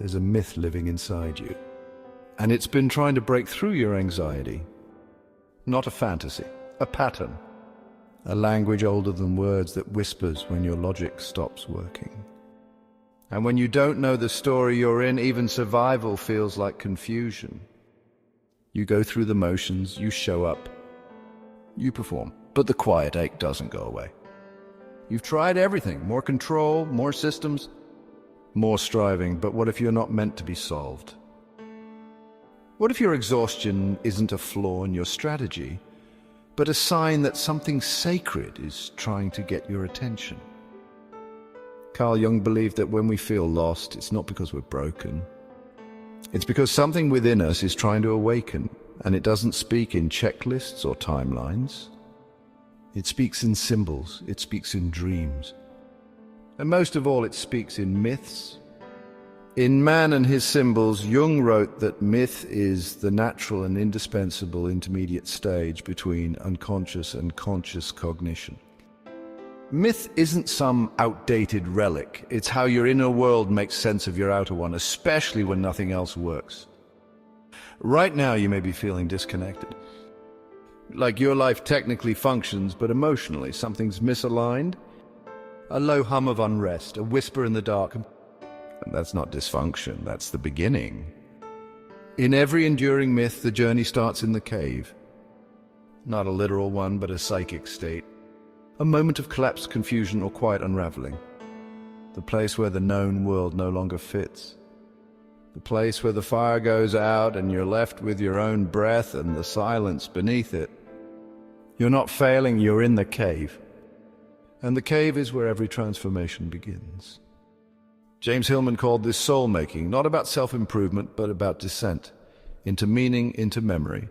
there's a myth living inside you. And it's been trying to break through your anxiety. Not a fantasy, a pattern. A language older than words that whispers when your logic stops working. And when you don't know the story you're in, even survival feels like confusion. You go through the motions, you show up, you perform, but the quiet ache doesn't go away. You've tried everything, more control, more systems, more striving, but what if you're not meant to be solved? What if your exhaustion isn't a flaw in your strategy, but a sign that something sacred is trying to get your attention? Carl Jung believed that when we feel lost, it's not because we're broken. It's because something within us is trying to awaken, and it doesn't speak in checklists or timelines. It speaks in symbols, it speaks in dreams. And most of all, it speaks in myths. In Man and His Symbols, Jung wrote that myth is the natural and indispensable intermediate stage between unconscious and conscious cognition. Myth isn't some outdated relic. It's how your inner world makes sense of your outer one, especially when nothing else works. Right now, you may be feeling disconnected. Like your life technically functions, but emotionally something's misaligned. A low hum of unrest, a whisper in the dark. And that's not dysfunction, that's the beginning. In every enduring myth, the journey starts in the cave. Not a literal one, but a psychic state. A moment of collapsed confusion or quiet unraveling. The place where the known world no longer fits. The place where the fire goes out and you're left with your own breath and the silence beneath it. You're not failing, you're in the cave. And the cave is where every transformation begins. James Hillman called this soul-making, not about self-improvement, but about descent. Into meaning, into memory.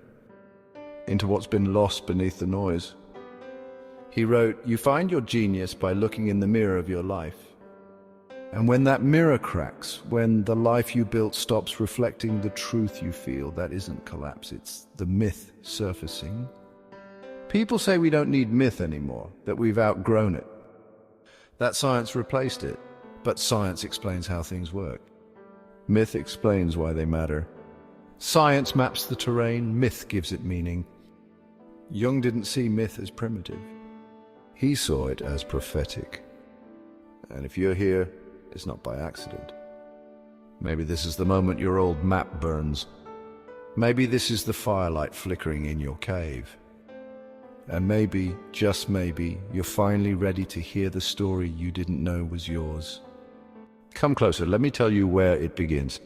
Into what's been lost beneath the noise. He wrote, "You find your genius by looking in the mirror of your life. And when that mirror cracks, when the life you built stops reflecting the truth you feel, that isn't collapse, it's the myth surfacing." People say we don't need myth anymore, that we've outgrown it. That science replaced it, but science explains how things work. Myth explains why they matter. Science maps the terrain, myth gives it meaning. Jung didn't see myth as primitive. He saw it as prophetic. And if you're here, it's not by accident. Maybe this is the moment your old map burns. Maybe this is the firelight flickering in your cave. And maybe, just maybe, you're finally ready to hear the story you didn't know was yours. Come closer, let me tell you where it begins.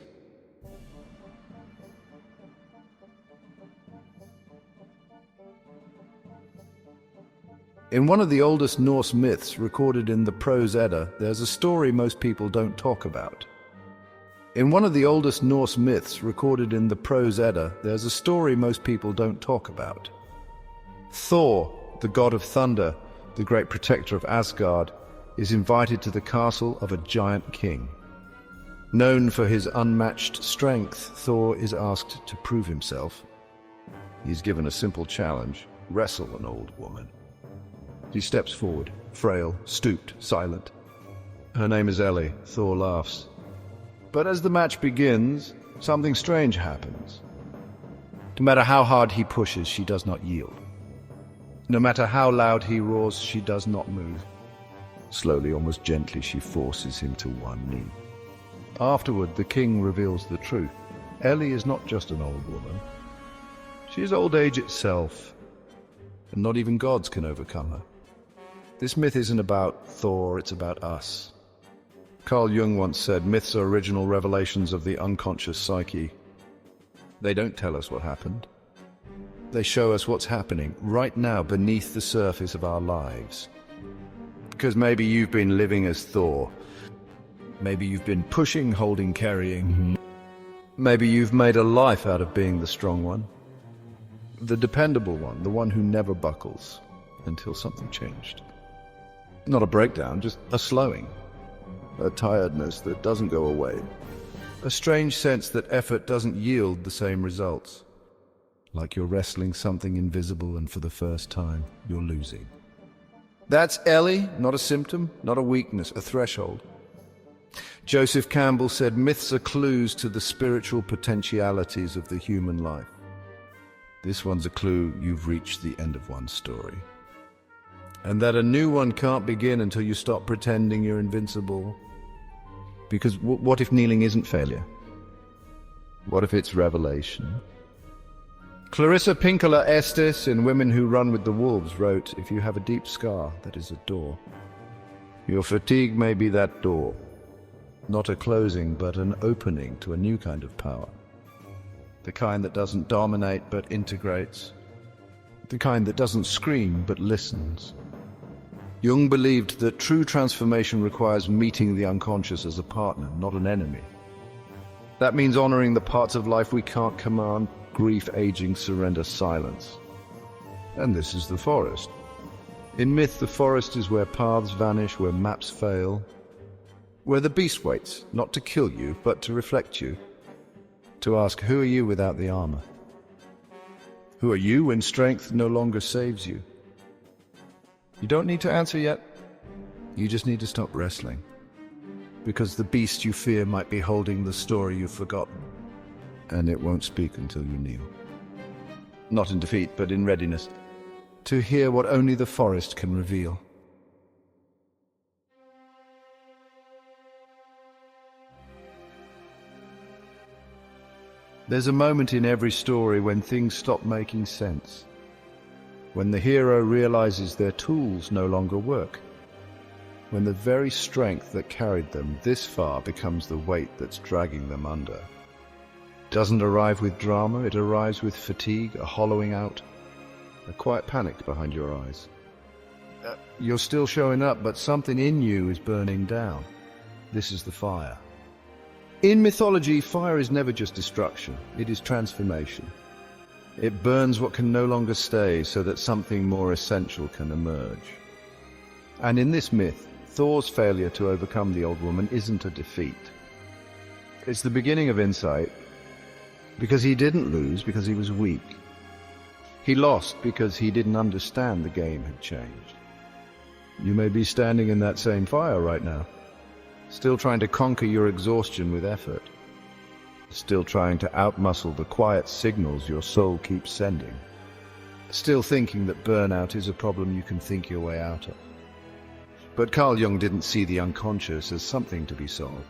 In one of the oldest Norse myths recorded in the Prose Edda, there's a story most people don't talk about. In one of the oldest Norse myths recorded in the Prose Edda, there's a story most people don't talk about. Thor, the god of thunder, the great protector of Asgard, is invited to the castle of a giant king. Known for his unmatched strength, Thor is asked to prove himself. He's given a simple challenge: wrestle an old woman. He steps forward, frail, stooped, silent. Her name is Elli. Thor laughs. But as the match begins, something strange happens. No matter how hard he pushes, she does not yield. No matter how loud he roars, she does not move. Slowly, almost gently, she forces him to one knee. Afterward, the king reveals the truth. Elli is not just an old woman. She is old age itself, and not even gods can overcome her. This myth isn't about Thor, it's about us. Carl Jung once said, myths are original revelations of the unconscious psyche. They don't tell us what happened. They show us what's happening right now beneath the surface of our lives. Because maybe you've been living as Thor. Maybe you've been pushing, holding, carrying. Maybe you've made a life out of being the strong one. The dependable one, the one who never buckles until something changed. Not a breakdown, just a slowing. A tiredness that doesn't go away. A strange sense that effort doesn't yield the same results. Like you're wrestling something invisible and for the first time, you're losing. That's Elli, not a symptom, not a weakness, a threshold. Joseph Campbell said myths are clues to the spiritual potentialities of the human life. This one's a clue you've reached the end of one story. And that a new one can't begin until you stop pretending you're invincible. Because what if kneeling isn't failure? What if it's revelation? Clarissa Pinkola Estes in Women Who Run with the Wolves wrote, "If you have a deep scar, that is a door. Your fatigue may be that door. Not a closing, but an opening to a new kind of power. The kind that doesn't dominate, but integrates. The kind that doesn't scream, but listens." Jung believed that true transformation requires meeting the unconscious as a partner, not an enemy. That means honoring the parts of life we can't command: grief, aging, surrender, silence. And this is the forest. In myth, the forest is where paths vanish, where maps fail, where the beast waits, not to kill you, but to reflect you, to ask, who are you without the armor? Who are you when strength no longer saves you? You don't need to answer yet. You just need to stop wrestling. Because the beast you fear might be holding the story you've forgotten, and it won't speak until you kneel. Not in defeat, but in readiness, to hear what only the forest can reveal. There's a moment in every story when things stop making sense, when the hero realizes their tools no longer work, when the very strength that carried them this far becomes the weight that's dragging them under. It doesn't arrive with drama, it arrives with fatigue, a hollowing out, a quiet panic behind your eyes. You're still showing up, but something in you is burning down. This is the fire. In mythology, fire is never just destruction, it is transformation. It burns what can no longer stay so that something more essential can emerge. And in this myth, Thor's failure to overcome the old woman isn't a defeat. It's the beginning of insight, because he didn't lose because he was weak. He lost because he didn't understand the game had changed. You may be standing in that same fire right now, still trying to conquer your exhaustion with effort. Still trying to outmuscle the quiet signals your soul keeps sending. Still thinking that burnout is a problem you can think your way out of. But Carl Jung didn't see the unconscious as something to be solved.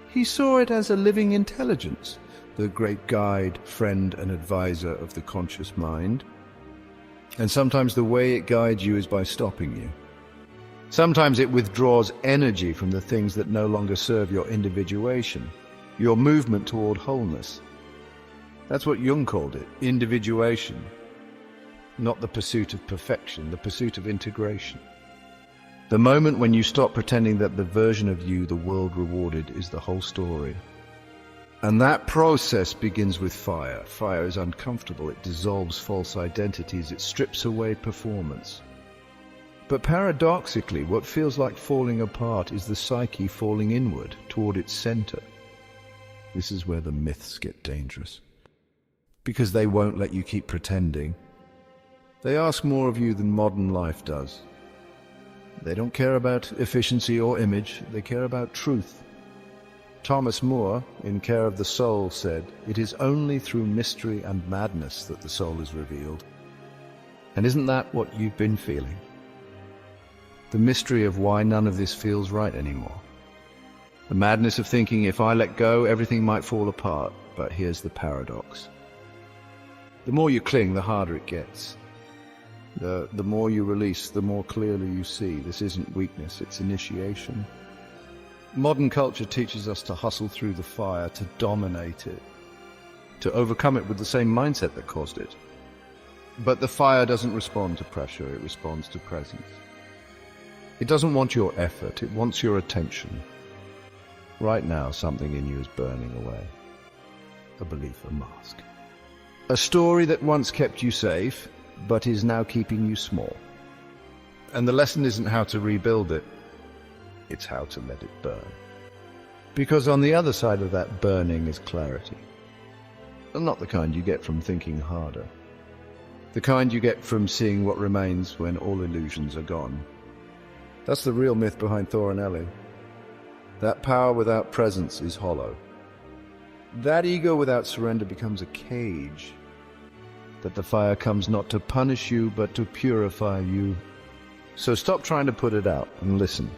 He saw it as a living intelligence, the great guide, friend, and advisor of the conscious mind. And sometimes the way it guides you is by stopping you. Sometimes it withdraws energy from the things that no longer serve your individuation, your movement toward wholeness. That's what Jung called it, individuation. Not the pursuit of perfection, the pursuit of integration. The moment when you stop pretending that the version of you the world rewarded is the whole story. And that process begins with fire. Fire is uncomfortable, it dissolves false identities, it strips away performance. But paradoxically, what feels like falling apart is the psyche falling inward, toward its center. This is where the myths get dangerous. Because they won't let you keep pretending. They ask more of you than modern life does. They don't care about efficiency or image, they care about truth. Thomas Moore, in Care of the Soul, said, "It is only through mystery and madness that the soul is revealed." And isn't that what you've been feeling? The mystery of why none of this feels right anymore. The madness of thinking, if I let go, everything might fall apart. But here's the paradox. The more you cling, the harder it gets. The more you release, the more clearly you see this isn't weakness, it's initiation. Modern culture teaches us to hustle through the fire, to dominate it, to overcome it with the same mindset that caused it. But the fire doesn't respond to pressure, it responds to presence. It doesn't want your effort, it wants your attention. Right now, something in you is burning away. A belief, a mask. A story that once kept you safe, but is now keeping you small. And the lesson isn't how to rebuild it, it's how to let it burn. Because on the other side of that burning is clarity. And not the kind you get from thinking harder. The kind you get from seeing what remains when all illusions are gone. That's the real myth behind Thor and Elli. That power without presence is hollow. That ego without surrender becomes a cage. That the fire comes not to punish you, but to purify you. So stop trying to put it out and listen.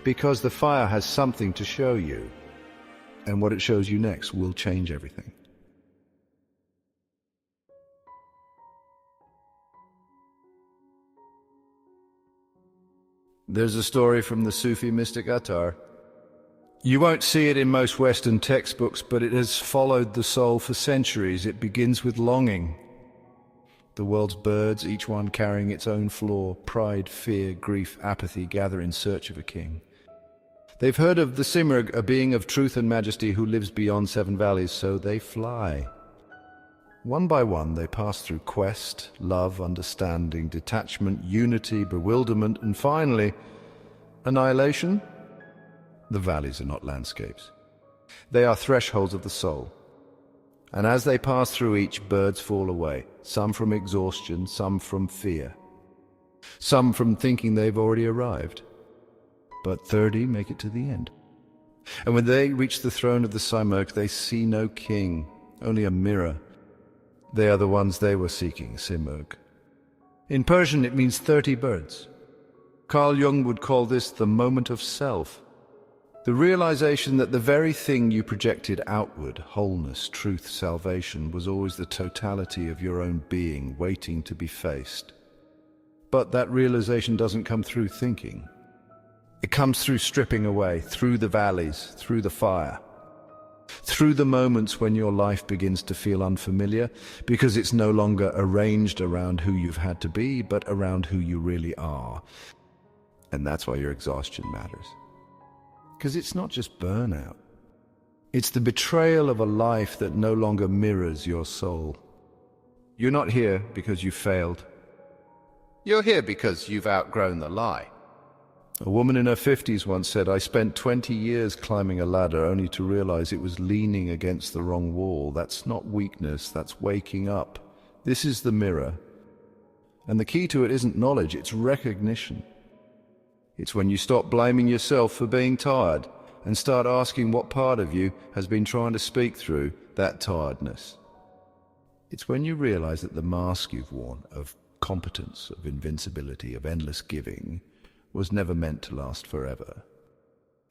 Because the fire has something to show you. And what it shows you next will change everything. There's a story from the Sufi mystic Attar. You won't see it in most Western textbooks, but it has followed the soul for centuries. It begins with longing. The world's birds, each one carrying its own flaw, pride, fear, grief, apathy, gather in search of a king. They've heard of the Simurgh, a being of truth and majesty who lives beyond 7 valleys, so they fly. One by one, they pass through quest, love, understanding, detachment, unity, bewilderment, and finally, annihilation. The valleys are not landscapes. They are thresholds of the soul. And as they pass through each, birds fall away, some from exhaustion, some from fear, some from thinking they've already arrived. But 30 make it to the end. And when they reach the throne of the Simurgh, they see no king, only a mirror. They are the ones they were seeking, Simurgh. In Persian, it means 30 birds. Carl Jung would call this the moment of self. The realization that the very thing you projected outward, wholeness, truth, salvation, was always the totality of your own being, waiting to be faced. But that realization doesn't come through thinking. It comes through stripping away, through the valleys, through the fire. Through the moments when your life begins to feel unfamiliar, because it's no longer arranged around who you've had to be, but around who you really are. And that's why your exhaustion matters. Because it's not just burnout. It's the betrayal of a life that no longer mirrors your soul. You're not here because you failed. You're here because you've outgrown the lie. A woman in her 50s once said, "I spent 20 years climbing a ladder only to realize it was leaning against the wrong wall." That's not weakness, that's waking up. This is the mirror. And the key to it isn't knowledge, it's recognition. It's when you stop blaming yourself for being tired and start asking what part of you has been trying to speak through that tiredness. It's when you realize that the mask you've worn of competence, of invincibility, of endless giving was never meant to last forever.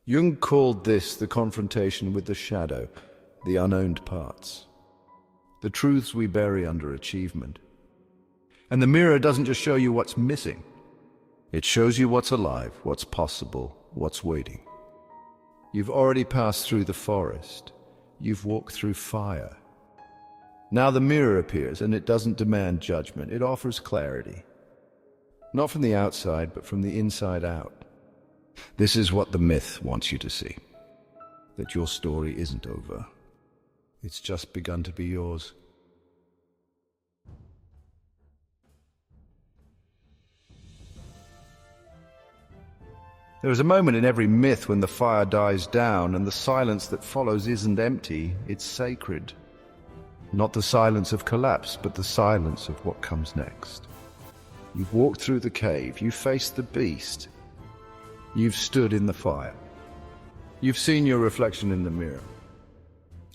Jung called this the confrontation with the shadow, the unowned parts, the truths we bury under achievement. And the mirror doesn't just show you what's missing. It shows you what's alive, what's possible, what's waiting. You've already passed through the forest. You've walked through fire. Now the mirror appears, and it doesn't demand judgment. It offers clarity. Not from the outside, but from the inside out. This is what the myth wants you to see. That your story isn't over. It's just begun to be yours. There is a moment in every myth when the fire dies down and the silence that follows isn't empty, it's sacred. Not the silence of collapse, but the silence of what comes next. You've walked through the cave, you've faced the beast, you've stood in the fire. You've seen your reflection in the mirror.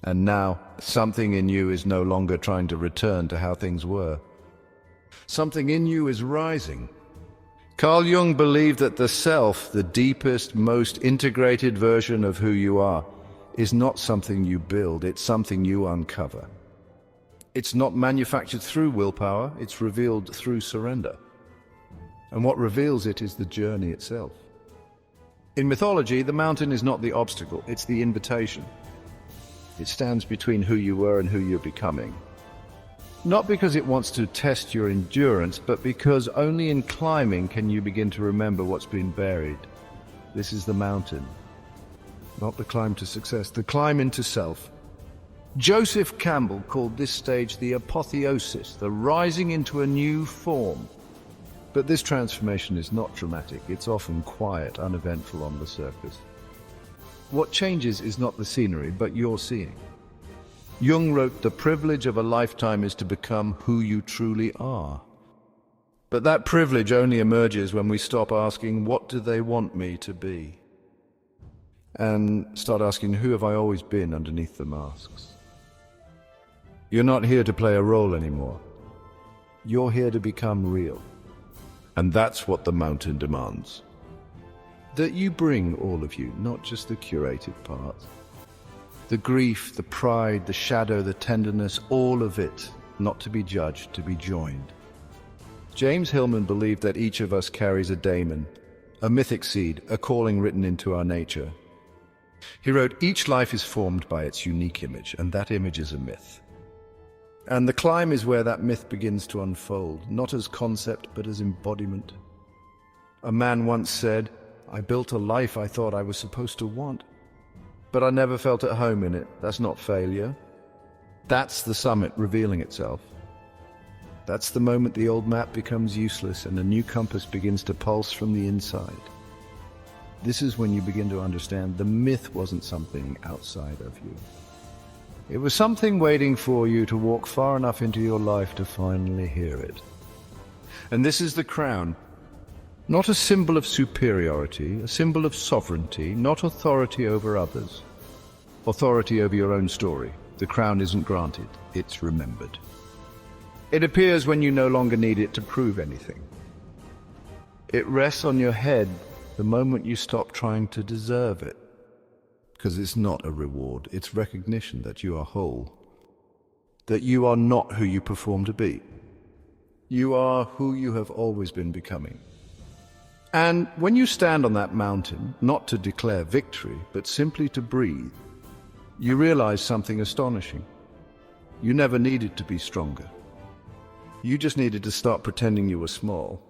And now, something in you is no longer trying to return to how things were. Something in you is rising. Carl Jung believed that the self, the deepest, most integrated version of who you are, is not something you build, it's something you uncover. It's not manufactured through willpower, it's revealed through surrender. And what reveals it is the journey itself. In mythology, the mountain is not the obstacle, it's the invitation. It stands between who you were and who you're becoming. Not because it wants to test your endurance, but because only in climbing can you begin to remember what's been buried. This is the mountain. Not the climb to success, the climb into self. Joseph Campbell called this stage the apotheosis, the rising into a new form. But this transformation is not dramatic, it's often quiet, uneventful on the surface. What changes is not the scenery, but your seeing. Jung wrote, "The privilege of a lifetime is to become who you truly are." But that privilege only emerges when we stop asking, what do they want me to be? and start asking, who have I always been underneath the masks? You're not here to play a role anymore. You're here to become real. And that's what the mountain demands. That you bring all of you, not just the curated parts. The grief, the pride, the shadow, the tenderness, all of it, not to be judged, to be joined. James Hillman believed that each of us carries a daemon, a mythic seed, a calling written into our nature. He wrote, each life is formed by its unique image, and that image is a myth. And the climb is where that myth begins to unfold, not as concept, but as embodiment. A man once said, I built a life I thought I was supposed to want, but I never felt at home in it. That's not failure. That's the summit revealing itself. That's the moment the old map becomes useless and a new compass begins to pulse from the inside. This is when you begin to understand the myth wasn't something outside of you. It was something waiting for you to walk far enough into your life to finally hear it. And this is the crown. Not a symbol of superiority, a symbol of sovereignty, not authority over others. Authority over your own story. The crown isn't granted, it's remembered. It appears when you no longer need it to prove anything. It rests on your head the moment you stop trying to deserve it. Because it's not a reward, it's recognition that you are whole. That you are not who you perform to be. You are who you have always been becoming. And when you stand on that mountain, not to declare victory, but simply to breathe, you realize something astonishing. You never needed to be stronger. You just needed to stop pretending you were small.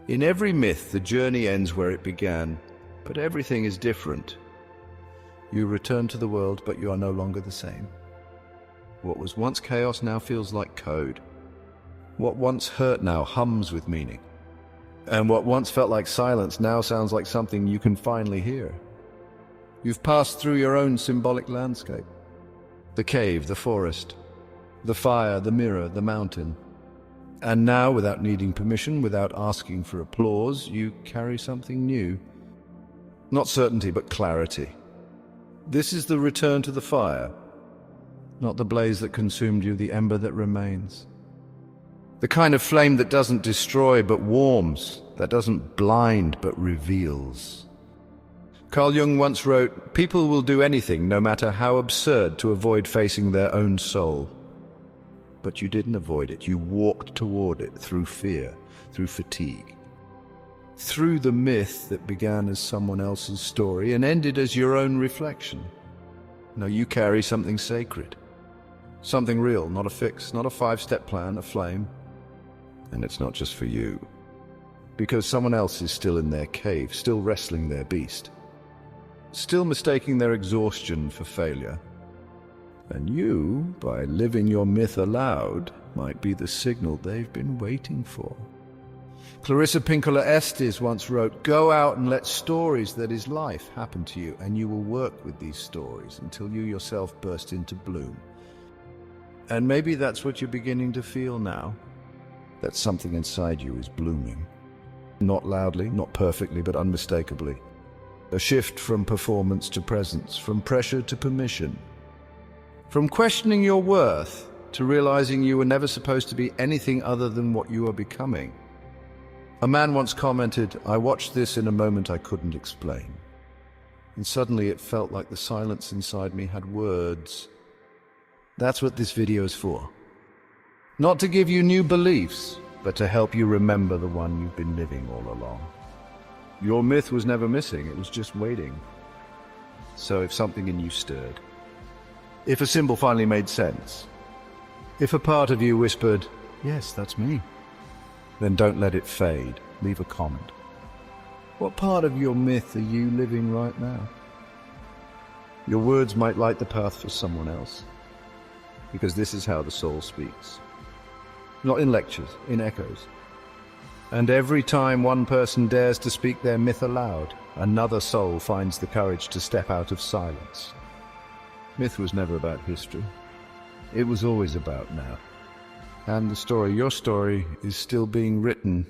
In every myth, the journey ends where it began, but everything is different. You return to the world, but you are no longer the same. What was once chaos now feels like code. What once hurt now hums with meaning. And what once felt like silence now sounds like something you can finally hear. You've passed through your own symbolic landscape. The cave, the forest, the fire, the mirror, the mountain. And now, without needing permission, without asking for applause, you carry something new. Not certainty, but clarity. This is the return to the fire. Not the blaze that consumed you, the ember that remains. The kind of flame that doesn't destroy but warms, that doesn't blind but reveals. Carl Jung once wrote, people will do anything, no matter how absurd, to avoid facing their own soul. But you didn't avoid it. You walked toward it through fear, through fatigue, through the myth that began as someone else's story and ended as your own reflection. Now you carry something sacred, something real, not a fix, not a 5-step plan, a flame. And it's not just for you, because someone else is still in their cave, still wrestling their beast, still mistaking their exhaustion for failure. And you, by living your myth aloud, might be the signal they've been waiting for. Clarissa Pinkola Estes once wrote, go out and let stories that is life happen to you, and you will work with these stories until you yourself burst into bloom. And maybe that's what you're beginning to feel now, that something inside you is blooming. Not loudly, not perfectly, but unmistakably. A shift from performance to presence, from pressure to permission. From questioning your worth to realizing you were never supposed to be anything other than what you are becoming. A man once commented, I watched this in a moment I couldn't explain. And suddenly it felt like the silence inside me had words. That's what this video is for. Not to give you new beliefs, but to help you remember the one you've been living all along. Your myth was never missing, it was just waiting. So if something in you stirred, if a symbol finally made sense, if a part of you whispered, yes, that's me, then don't let it fade. Leave a comment. What part of your myth are you living right now? Your words might light the path for someone else, because this is how the soul speaks. Not in lectures, in echoes. And every time one person dares to speak their myth aloud, another soul finds the courage to step out of silence. Myth was never about history. It was always about now. And the story, your story, is still being written